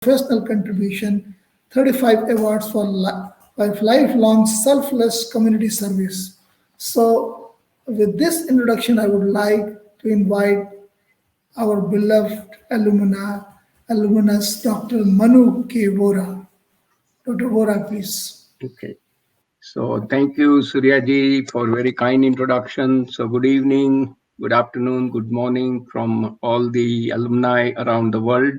professional contribution, 35 awards for lifelong selfless community service. So, with this introduction, I would like to invite our beloved alumnus, Dr. Manu K. Vora. Dr. Vora, please. Okay. So thank you, Suryaji, for very kind introduction. So good evening, good afternoon, good morning from all the alumni around the world.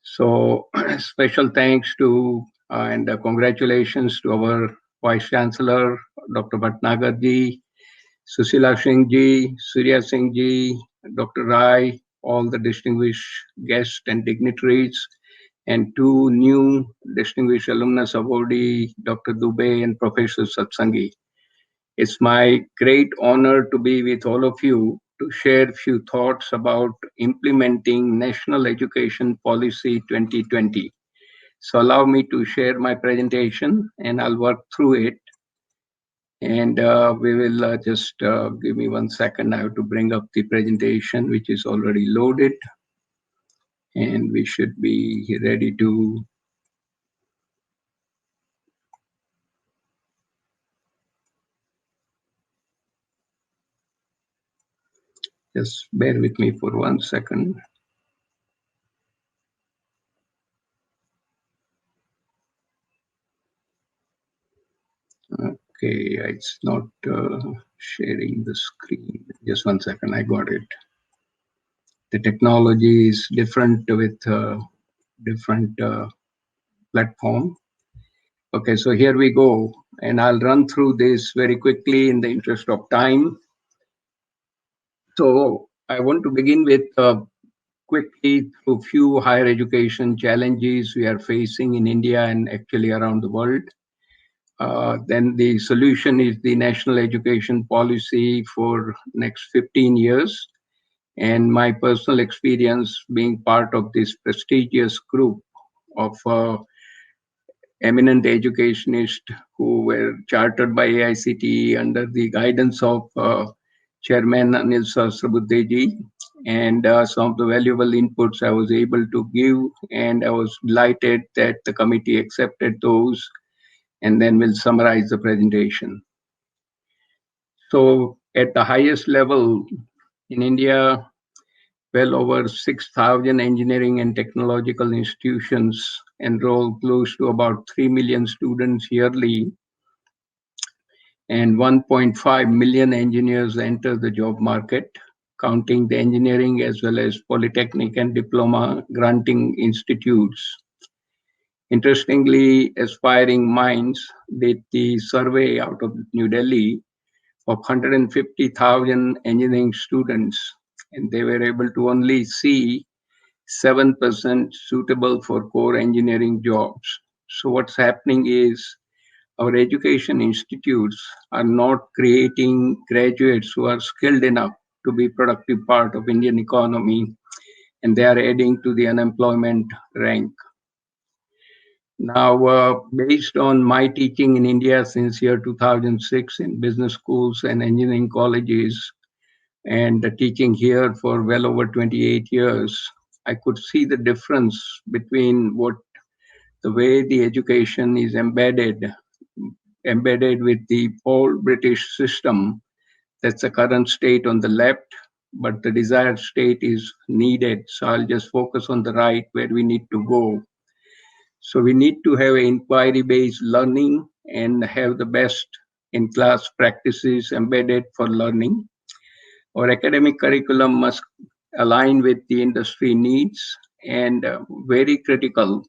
So special thanks to and congratulations to our Vice Chancellor, Dr. Bhatnagar ji, Susila Singh ji, Surya Singh ji, Dr. Rai, all the distinguished guests and dignitaries, and two new distinguished alumnus awardee, Dr. Dubey and Professor Satsangi. It's my great honor to be with all of you to share a few thoughts about implementing National Education Policy 2020. So allow me to share my presentation and I'll work through it. And we will just give me 1 second. I have to bring up the presentation, which is already loaded. And we should be ready to just bear with me for 1 second. Okay, it's not sharing the screen. Just 1 second, I got it. The technology is different with different platform. Okay, so here we go. And I'll run through this very quickly in the interest of time. So I want to begin with quickly through few higher education challenges we are facing in India and actually around the world. Then the solution is the national education policy for next 15 years. And my personal experience being part of this prestigious group of eminent educationists who were chartered by AICTE under the guidance of Chairman Anil Sahasrabudhe and some of the valuable inputs I was able to give, and I was delighted that the committee accepted those, and then we'll summarize the presentation. So at the highest level in India, well over 6,000 engineering and technological institutions enroll close to about 3 million students yearly, and 1.5 million engineers enter the job market, counting the engineering as well as polytechnic and diploma granting institutes. Interestingly, Aspiring Minds did the survey out of New Delhi of 150,000 engineering students, and they were able to only see 7% suitable for core engineering jobs. So what's happening is our education institutes are not creating graduates who are skilled enough to be productive part of Indian economy, and they are adding to the unemployment rank. Now, based on my teaching in India since year 2006 in business schools and engineering colleges, and teaching here for well over 28 years, I could see the difference between what the way the education is embedded with the old British system. That's the current state on the left, but the desired state is needed. So I'll just focus on the right where we need to go. So we need to have inquiry-based learning and have the best in-class practices embedded for learning. Our academic curriculum must align with the industry needs, and very critical,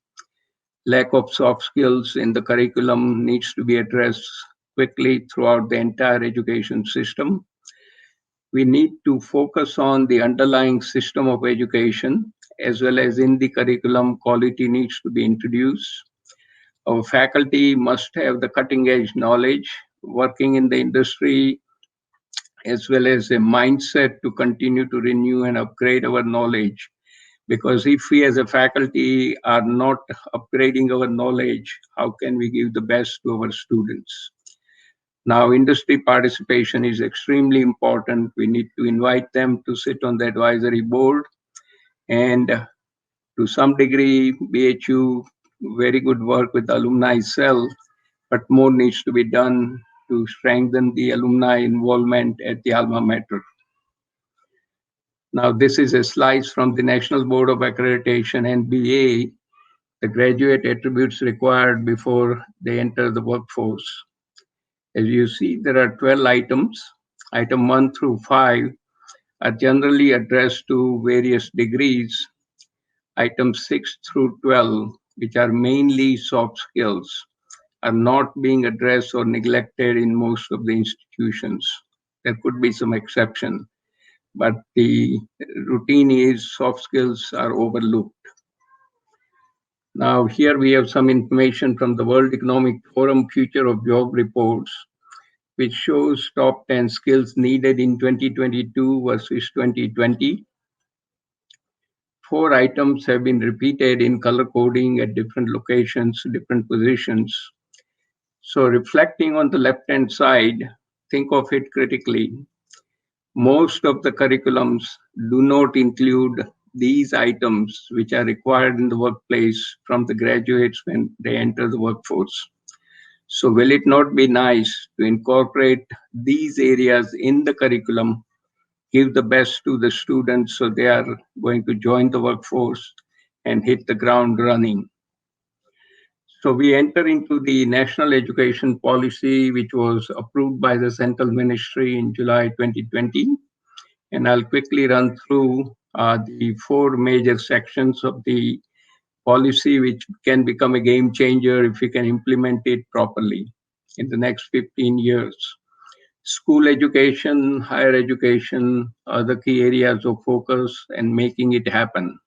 lack of soft skills in the curriculum needs to be addressed quickly throughout the entire education system. We need to focus on the underlying system of education as well as in the curriculum quality needs to be introduced. Our faculty must have the cutting edge knowledge working in the industry as well as a mindset to continue to renew and upgrade our knowledge. Because if we as a faculty are not upgrading our knowledge, how can we give the best to our students? Now, industry participation is extremely important. We need to invite them to sit on the advisory board and To some degree, BHU, very good work with the alumni cell, but more needs to be done to strengthen the alumni involvement at the alma mater. Now, this is a slice from the National Board of Accreditation, NBA, the graduate attributes required before they enter the workforce. As you see, there are 12 items. Item 1 through 5 are generally addressed to various degrees. Items 6 through 12, which are mainly soft skills, are not being addressed or neglected in most of the institutions. There could be some exception, but the routine is soft skills are overlooked. Now, here we have some information from the World Economic Forum Future of Job reports, which shows top 10 skills needed in 2022 versus 2020. 4 items have been repeated in color coding at different locations, different positions. So reflecting on the left-hand side, think of it critically. Most of the curriculums do not include these items which are required in the workplace from the graduates when they enter the workforce. So will it not be nice to incorporate these areas in the curriculum, give the best to the students so they are going to join the workforce and hit the ground running? So we enter into the National Education Policy, which was approved by the Central Ministry in July 2020. And I'll quickly run through the 4 major sections of the policy, which can become a game changer if we can implement it properly in the next 15 years. School education, higher education are the key areas of focus and making it happen.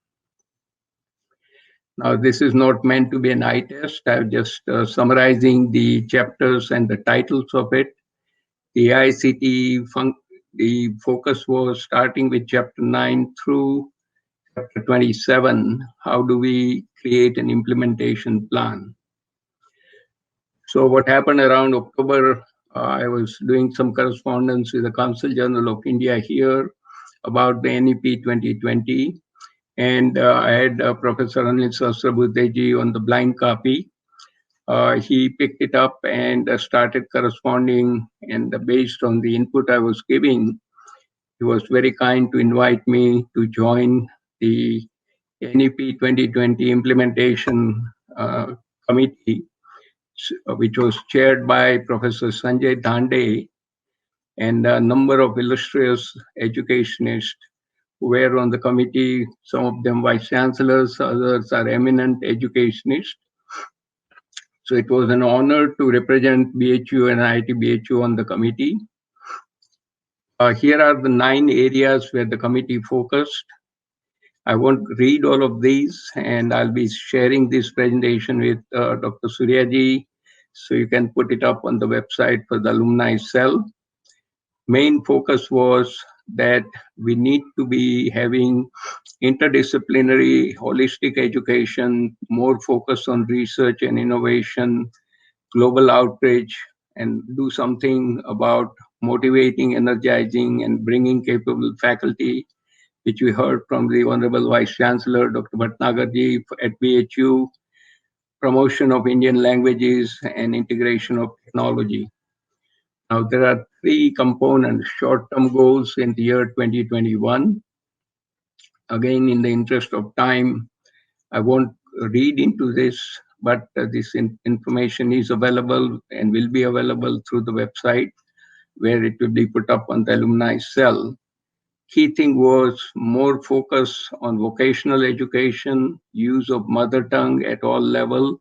Now, this is not meant to be an eye test. I'm just summarizing the chapters and the titles of it. The ICT, the focus was starting with chapter 9 through chapter 27. How do we create an implementation plan? So what happened around October, I was doing some correspondence with the Council General of India here about the NEP 2020. And I had Professor Anil Sahasrabudhe on the blind copy. He picked it up and started corresponding, and based on the input I was giving, he was very kind to invite me to join the NEP 2020 implementation committee, which was chaired by Professor Sanjay Dhande and a number of illustrious educationists who were on the committee. Some of them vice chancellors, others are eminent educationists. So it was an honor to represent BHU and IIT BHU on the committee. Here are the 9 areas where the committee focused. I won't read all of these, and I'll be sharing this presentation with Dr. Suryaji, so you can put it up on the website for the alumni cell. Main focus was that we need to be having interdisciplinary, holistic education, more focus on research and innovation, global outreach, and do something about motivating, energizing, and bringing capable faculty, which we heard from the Honorable Vice Chancellor, Dr. Bhatnagarji at BHU, promotion of Indian languages, and integration of technology. Now, there are 3 components: short-term goals in the year 2021. Again, in the interest of time, I won't read into this, but this information is available and will be available through the website, where it will be put up on the alumni cell. Key thing was more focus on vocational education, use of mother tongue at all levels,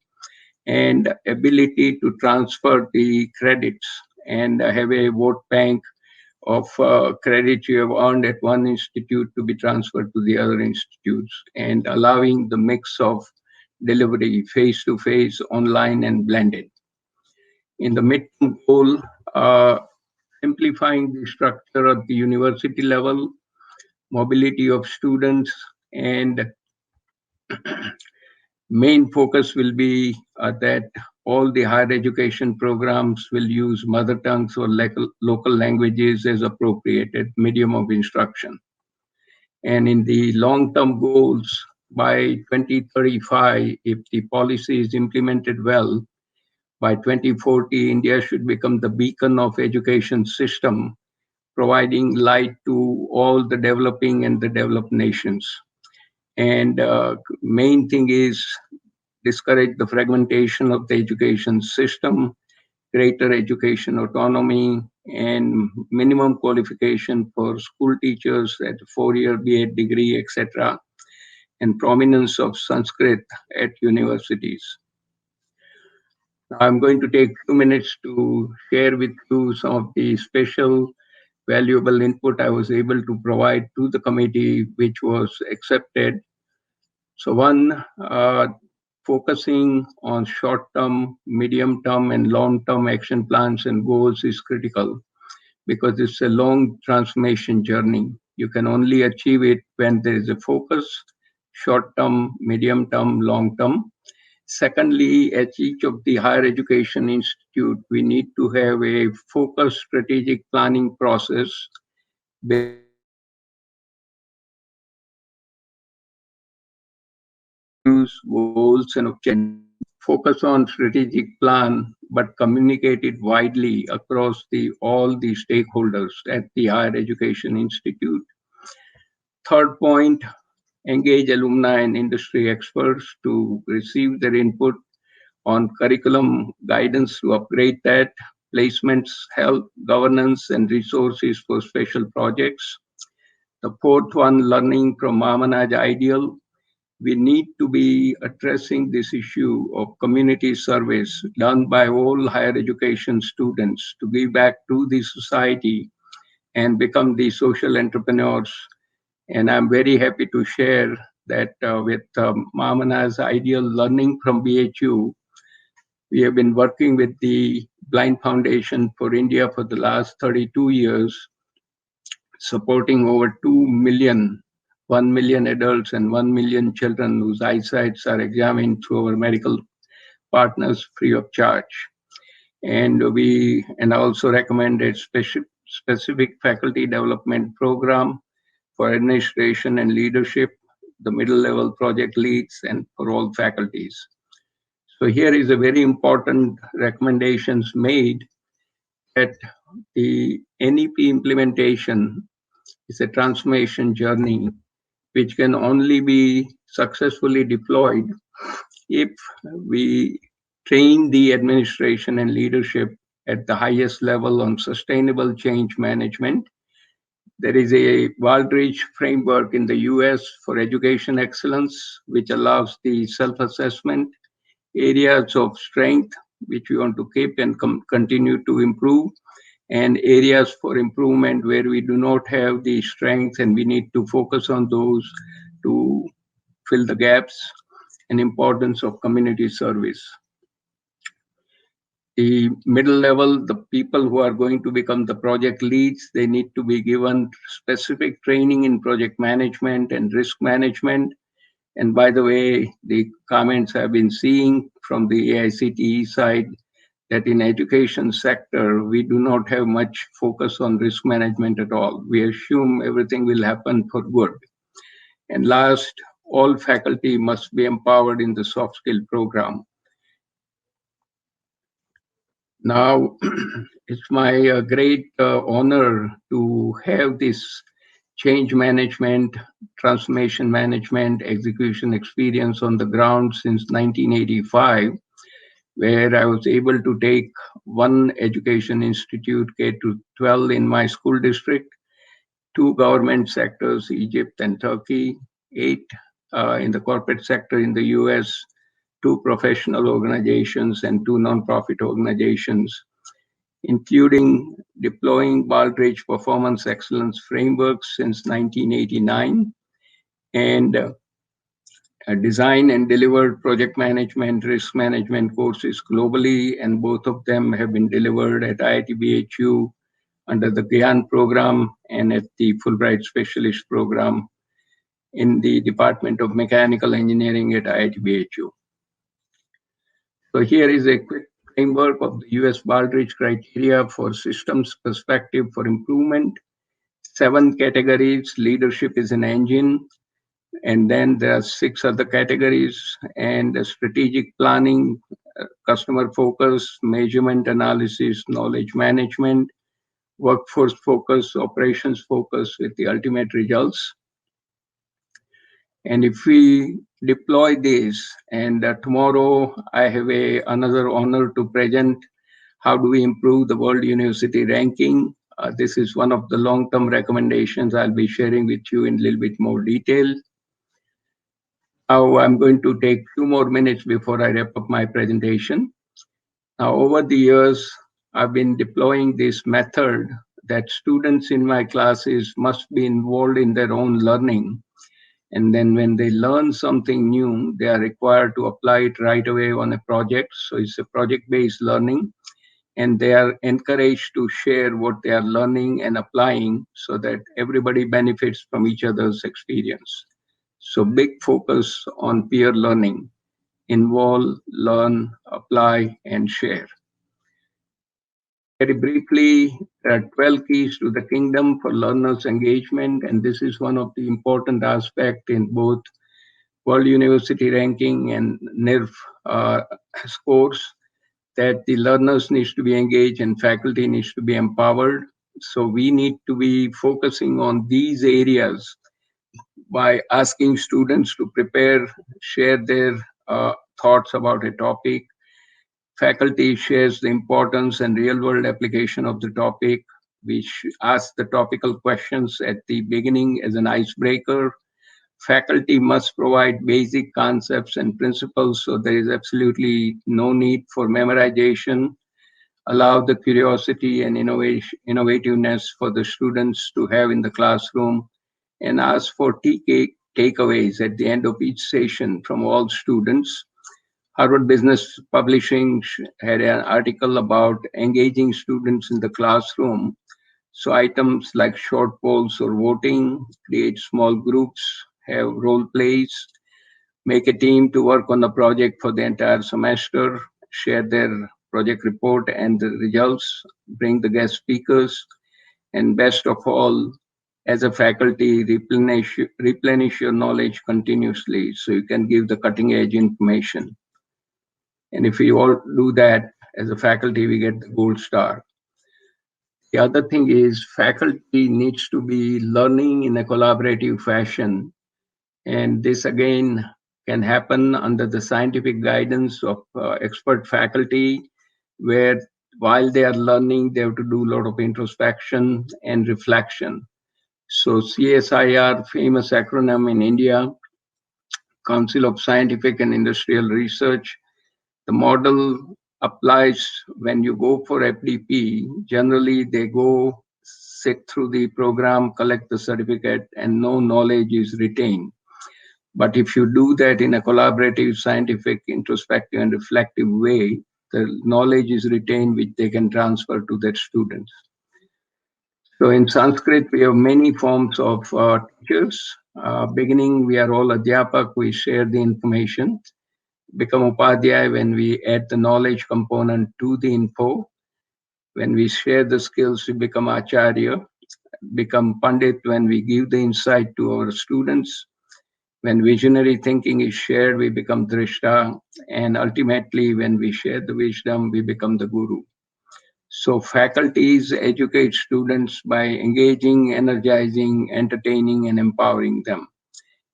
and ability to transfer the credits and have a vote bank of credits you have earned at one institute to be transferred to the other institutes, and allowing the mix of delivery face-to-face, online, and blended. In the midterm goal, simplifying the structure at the university level, mobility of students, and main focus will be that all the higher education programs will use mother tongues or local languages as appropriated medium of instruction. And in the long-term goals, by 2035, if the policy is implemented well, by 2040, India should become the beacon of education system, providing light to all the developing and the developed nations. And main thing is discourage the fragmentation of the education system, greater education autonomy, and minimum qualification for school teachers at 4-year B.Ed degree, etc., and prominence of Sanskrit at universities. Now, I'm going to take 2 minutes to share with you some of the special valuable input I was able to provide to the committee, which was accepted. So one, focusing on short-term, medium-term, and long-term action plans and goals is critical because it's a long transformation journey. You can only achieve it when there is a focus, short-term, medium-term, long-term. Secondly, at each of the higher education institute, we need to have a focused strategic planning process based values, goals, and objectives. Focus on strategic plan, but communicate it widely across all the stakeholders at the higher education institute. Third point, engage alumni and industry experts to receive their input on curriculum guidance to upgrade that, placements, help, governance, and resources for special projects. The fourth one, learning from Mahamanaj Ideal. We need to be addressing this issue of community service done by all higher education students to give back to the society and become the social entrepreneurs. And I'm very happy to share that with Mahamanaj Ideal Learning from BHU, we have been working with the Blind Foundation for India for the last 32 years, supporting over 2 million, 1 million adults and 1 million children whose eyesights are examined through our medical partners free of charge. And we also recommended specific faculty development program for administration and leadership, the middle level project leads, and for all faculties. So here is a very important recommendations made that the NEP implementation is a transformation journey which can only be successfully deployed if we train the administration and leadership at the highest level on sustainable change management. There is a Waldridge framework in the US for education excellence, which allows the self-assessment, areas of strength, which we want to keep and continue to improve, and areas for improvement where we do not have the strength and we need to focus on those to fill the gaps, and importance of community service. The middle level, the people who are going to become the project leads, they need to be given specific training in project management and risk management. And by the way, the comments I've been seeing from the AICTE side that in education sector, we do not have much focus on risk management at all. We assume everything will happen for good. And last, all faculty must be empowered in the soft skill program. Now, it's my great honor to have this change management, transformation management, execution experience on the ground since 1985, where I was able to take one education institute, K-12, in my school district, 2 government sectors, Egypt and Turkey, 8 in the corporate sector in the US, 2 professional organizations and 2 nonprofit organizations, including deploying Baldrige Performance Excellence Frameworks since 1989, and design and delivered project management, risk management courses globally, and both of them have been delivered at IIT BHU under the Gyan program and at the Fulbright Specialist program in the Department of Mechanical Engineering at IIT BHU. So here is a quick framework of the US Baldrige criteria for systems perspective for improvement. 7 categories. Leadership is an engine. And then there are six other categories, and strategic planning, customer focus, measurement analysis, knowledge management, workforce focus, operations focus with the ultimate results. And if we deploy this, and tomorrow I have another honor to present how do we improve the World University ranking. This is one of the long-term recommendations I'll be sharing with you in a little bit more detail. Now I'm going to take 2 more minutes before I wrap up my presentation. Now, over the years, I've been deploying this method that students in my classes must be involved in their own learning. And then when they learn something new, they are required to apply it right away on a project. So it's a project-based learning. And they are encouraged to share what they are learning and applying so that everybody benefits from each other's experience. So big focus on peer learning. Involve, learn, apply, and share. Very briefly, there are 12 keys to the kingdom for learners' engagement, and this is one of the important aspects in both World University ranking and NIRF scores, that the learners needs to be engaged and faculty needs to be empowered. So we need to be focusing on these areas by asking students to prepare, share their thoughts about a topic. Faculty shares the importance and real-world application of the topic. We ask the topical questions at the beginning as an icebreaker. Faculty must provide basic concepts and principles, so there is absolutely no need for memorization. Allow the curiosity and innovativeness for the students to have in the classroom, and ask for takeaways at the end of each session from all students. Harvard Business Publishing had an article about engaging students in the classroom. So items like short polls or voting, create small groups, have role plays, make a team to work on the project for the entire semester, share their project report and the results, bring the guest speakers, and best of all, as a faculty, replenish your knowledge continuously so you can give the cutting edge information. And if we all do that as a faculty, we get the gold star. The other thing is faculty needs to be learning in a collaborative fashion. And this again can happen under the scientific guidance of expert faculty, where while they are learning, they have to do a lot of introspection and reflection. So CSIR, famous acronym in India, Council of Scientific and Industrial Research. The model applies when you go for FDP. Generally, they go sit through the program, collect the certificate, and no knowledge is retained. But if you do that in a collaborative, scientific, introspective, and reflective way, the knowledge is retained, which they can transfer to their students. So in Sanskrit, we have many forms of teachers. Beginning, we are all Adhyapak, we share the information. Become Upadhyay when we add the knowledge component to the info. When we share the skills, we become Acharya. Become Pandit when we give the insight to our students. When visionary thinking is shared, we become Drishta. And ultimately, when we share the wisdom, we become the Guru. So faculties educate students by engaging, energizing, entertaining, and empowering them.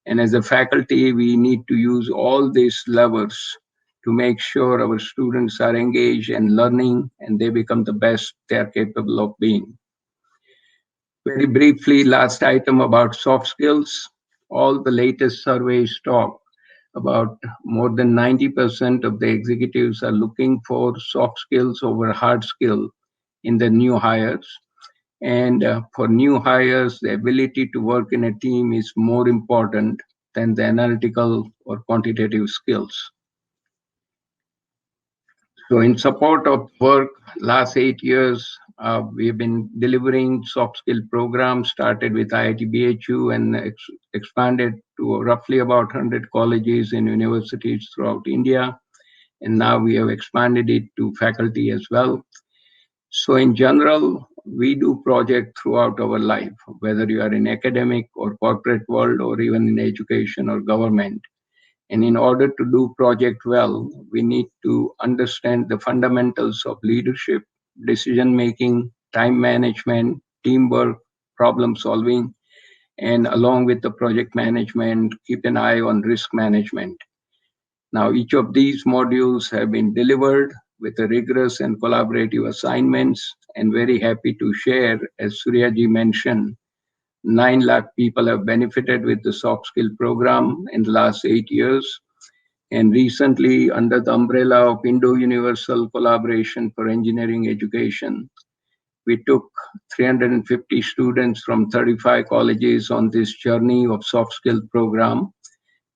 And as a faculty, we need to use all these levers to make sure our students are engaged and learning and they become the best they are capable of being. Very briefly, last item about soft skills. All the latest surveys talk about more than 90% of the executives are looking for soft skills over hard skill in the new hires. And for new hires, the ability to work in a team is more important than the analytical or quantitative skills. So in support of work, last 8 years, we've been delivering soft skill programs, started with IIT BHU and expanded to roughly about 100 colleges and universities throughout India. And now we have expanded it to faculty as well. So in general, we do projects throughout our life, whether you are in academic or corporate world or even in education or government. And in order to do project well, we need to understand the fundamentals of leadership, decision making, time management, teamwork, problem solving, and along with the project management, keep an eye on risk management. Now, each of these modules have been delivered with a rigorous and collaborative assignments, and very happy to share, as Suryaji mentioned, 9 lakh people have benefited with the soft skill program in the last 8 years. And recently, under the umbrella of Indo Universal Collaboration for Engineering Education, we took 350 students from 35 colleges on this journey of soft skill program.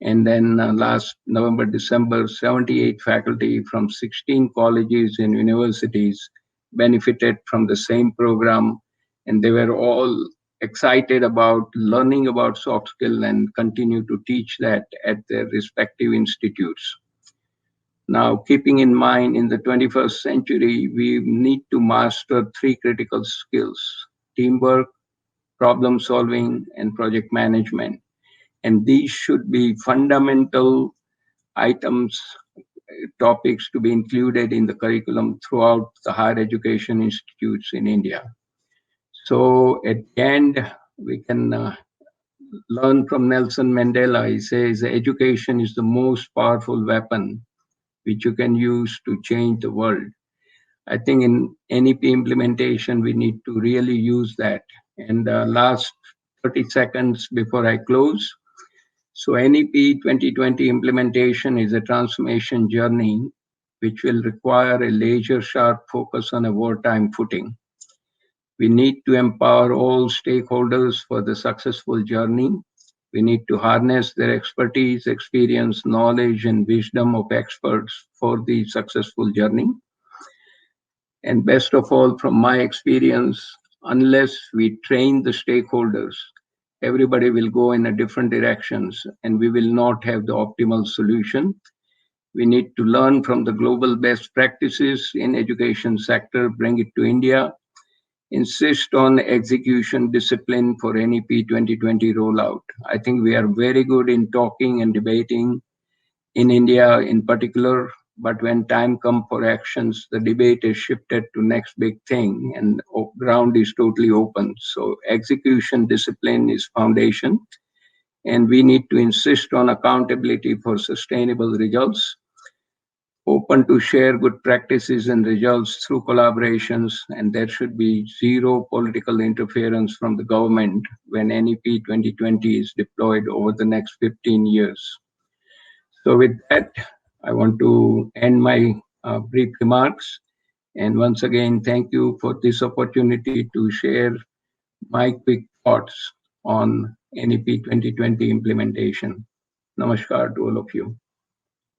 And then last November, December, 78 faculty from 16 colleges and universities benefited from the same program. And they were all excited about learning about soft skill and continue to teach that at their respective institutes. Now, keeping in mind in the 21st century, we need to master 3 critical skills: teamwork, problem solving, and project management. And these should be fundamental items, topics to be included in the curriculum throughout the higher education institutes in India. So at the end, we can learn from Nelson Mandela. He says education is the most powerful weapon which you can use to change the world. I think in NEP implementation, we need to really use that. And last 30 seconds before I close. So NEP 2020 implementation is a transformation journey which will require a laser sharp focus on a wartime footing. We need to empower all stakeholders for the successful journey. We need to harness their expertise, experience, knowledge, and wisdom of experts for the successful journey. And best of all, from my experience, unless we train the stakeholders, everybody will go in a different directions and we will not have the optimal solution. We need to learn from the global best practices in education sector, bring it to India, insist on execution discipline for NEP 2020 rollout. I think we are very good in talking and debating in India in particular, but when time comes for actions, the debate is shifted to next big thing and ground is totally open. So execution discipline is foundation, and we need to insist on accountability for sustainable results, open to share good practices and results through collaborations, and there should be zero political interference from the government when NEP 2020 is deployed over the next 15 years. So with that, I want to end my brief remarks. And once again, thank you for this opportunity to share my quick thoughts on NEP 2020 implementation. Namaskar to all of you.